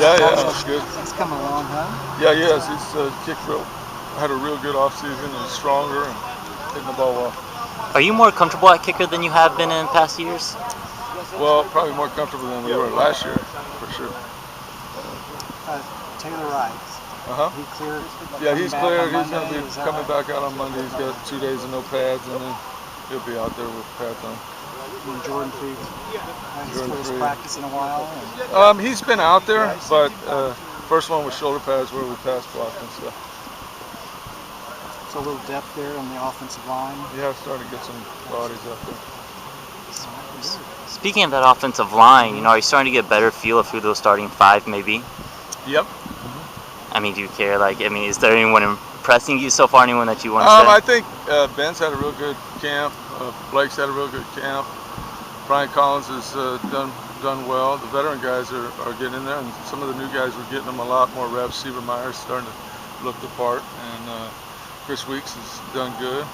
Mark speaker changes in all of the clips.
Speaker 1: Yeah, it's good.
Speaker 2: He's come along, huh?
Speaker 1: Yeah, he has. He's had a real good off season and stronger and hitting the ball well.
Speaker 3: Are you more comfortable at kicker than you have been in past years?
Speaker 1: Well, probably more comfortable than we were last year, for sure.
Speaker 2: Taylor Wright. He cleared.
Speaker 1: Yeah, he's cleared. He's going to be coming back out on Monday. He's got 2 days of no pads, and then he'll be out there with pads on.
Speaker 2: And Jordan Freed. His first practice in a while.
Speaker 1: He's been out there, but first one with shoulder pads where we pass blocked and stuff.
Speaker 2: So a little depth there on the offensive line.
Speaker 1: Yeah, starting to get some bodies up there.
Speaker 3: Speaking of that offensive line, are you starting to get a better feel of who those starting five may be?
Speaker 1: Yep.
Speaker 3: I mean, do you care? Is there anyone impressing you so far? Anyone that you want to say?
Speaker 1: I think Ben's had a real good camp. Blake's had a real good camp. Brian Collins has done well. The veteran guys are getting in there, and some of the new guys are getting them a lot more reps. Seaver Myers starting to look the part, and Chris Weeks has done good.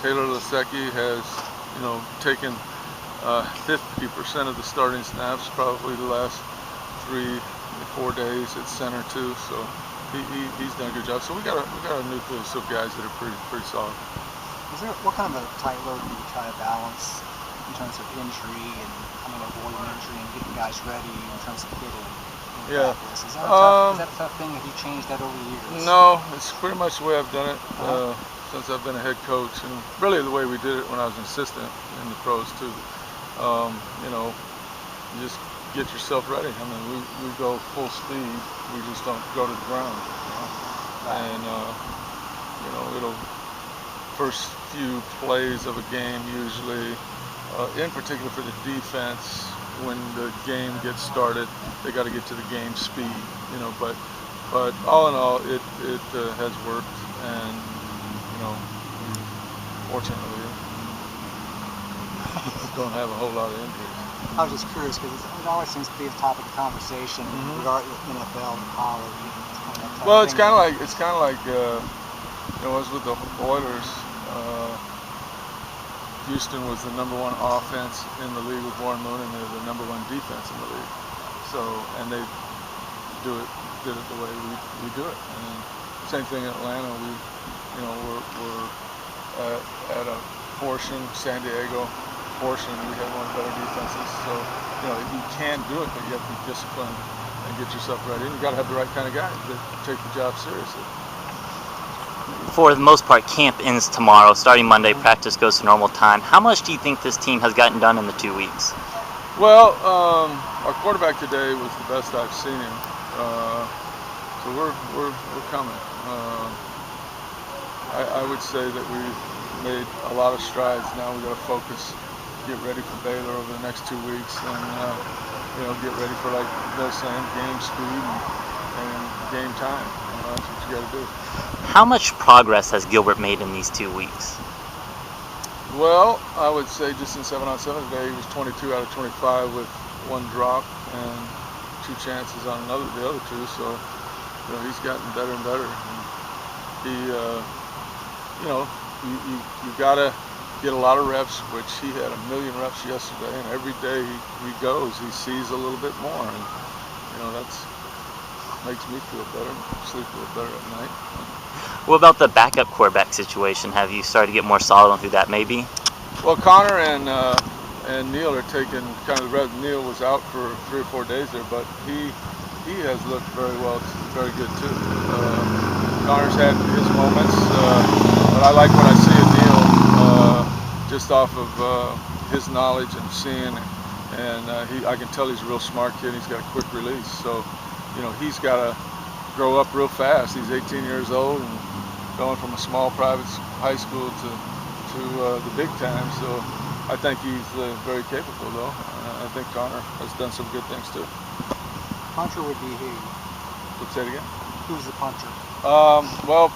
Speaker 1: Taylor Lasecki has, taken 50% of the starting snaps probably the last 3 or 4 days at center too. So he's done a good job. So we got a nucleus of guys that are pretty solid.
Speaker 2: What kind of a tightrope do you try to balance in terms of injury and avoiding injury and getting guys ready in terms of hitting?
Speaker 1: Yeah.
Speaker 2: Is that a tough thing? Have you changed that over the years?
Speaker 1: No, it's pretty much the way I've done it since I've been a head coach, and really the way we did it when I was an assistant in the pros too. You just get yourself ready. We go full speed. We just don't go to the ground. And it'll first few plays of a game usually, in particular for the defense, when the game gets started, they got to get to the game speed, but all in all, it has worked, and fortunately don't have a whole lot of injuries.
Speaker 2: I was just curious because it always seems to be a topic of conversation regarding NFL and college.
Speaker 1: Well, it's kind of like it was with the Oilers. Houston was the #1 offense in the league with Warren Moon, and they're the #1 defense in the league. So, and they did it the way we do it. And same thing in Atlanta. We're at a portion, San Diego portion. We have one of the better defenses. So, you can do it, but you have to be disciplined and get yourself ready. And you got to have the right kind of guys that take the job seriously.
Speaker 3: For the most part, camp ends tomorrow. Starting Monday, practice goes to normal time. How much do you think this team has gotten done in the 2 weeks?
Speaker 1: Well, our quarterback today was the best I've seen him. So we're coming. I would say that we've made a lot of strides. Now we got to focus, get ready for Baylor over the next 2 weeks, and get ready for, like they're saying, game speed and game time. That's what you got to do.
Speaker 3: How much progress has Gilbert made in these 2 weeks?
Speaker 1: Well, I would say just in 7-on-7 today, he was 22 out of 25 with 1 drop and 2 chances on the other 2. So, he's gotten better and better. And he, you gotta get a lot of reps, which he had 1 million reps yesterday, and every day he goes, he sees a little bit more, and that's makes me feel better, sleep a little better at night.
Speaker 3: What about the backup quarterback situation? Have you started to get more solid on who that may be?
Speaker 1: Well, Connor and Neil are taking kind of the rest. Neil was out for 3 or 4 days there, but he has looked very well, very good too. Connor's had his moments, but I like what I see of Neil just off of his knowledge and seeing, and I can tell he's a real smart kid. He's got a quick release, so he's got to grow up real fast. He's 18 years old and going from a small private high school to the big time. So I think he's very capable, though. I think Connor has done some good things too.
Speaker 2: Puncher would be who?
Speaker 1: Let's say it again.
Speaker 2: Who's the puncher?
Speaker 1: Well,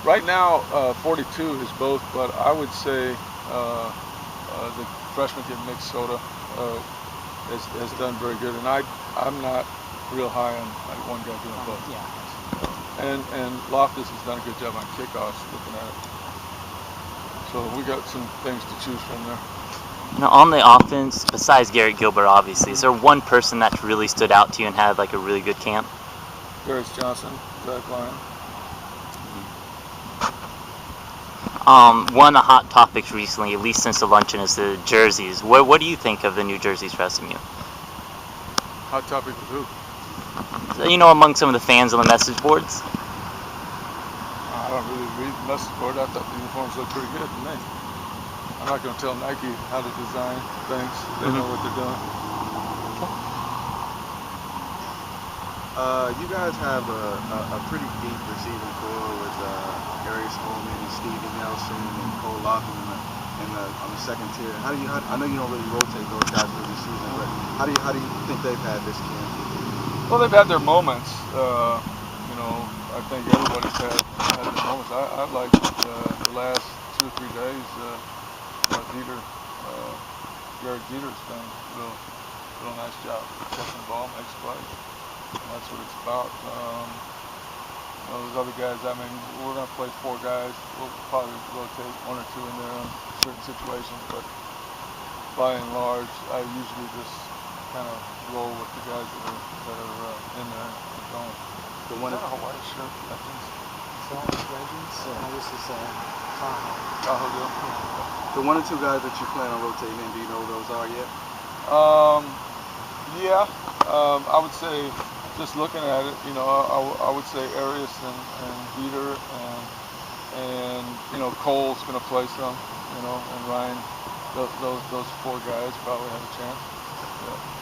Speaker 1: right now 42 is both, but I would say the freshman kid Nick Soda has done very good, and I'm not real high on one guy doing both.
Speaker 2: Yeah.
Speaker 1: And Loftus has done a good job on kickoffs, looking at it. So we got some things to choose from there.
Speaker 3: On the offense, besides Garrett Gilbert, obviously, is there one person that really stood out to you and had like a really good camp?
Speaker 1: Darius Johnson, Zach Lyon.
Speaker 3: One of the hot topics recently, at least since the luncheon, is the jerseys. What do you think of the new jerseys for SMU?
Speaker 1: Hot topic with who?
Speaker 3: Among some of the fans on the message boards.
Speaker 1: I don't really read the message board. I thought the uniforms looked pretty good to me. I'm not going to tell Nike how to design things. They know what they're doing.
Speaker 4: You guys have a pretty deep receiving core with Arius Coleman and Steven Nelson and Cole Laughlin on the second tier. I know you don't really rotate those guys through the season, but how do you think they've had this camp?
Speaker 1: Well, they've had their moments. I think everybody's had their moments. I liked the last 2 or 3 days. Jared Jeter's done a real nice job catching the ball, makes plays. And that's what it's about. Those other guys, we're going to play 4 guys. We'll probably rotate 1 or 2 in there in certain situations, but by and large, I usually just kind of roll with the guys that are in there and going.
Speaker 4: The one
Speaker 1: is that a Hawaii shirt? I think
Speaker 2: So Legends. No, this is Tahoe.
Speaker 1: Tahoe deal.
Speaker 4: The 1 or 2 guys that you plan on rotating in, do you know who those are yet?
Speaker 1: Yeah. I would say, just looking at it, I would say Arias and Jeter and Cole's going to play some, and Ryan. Those 4 guys probably have a chance. Yeah.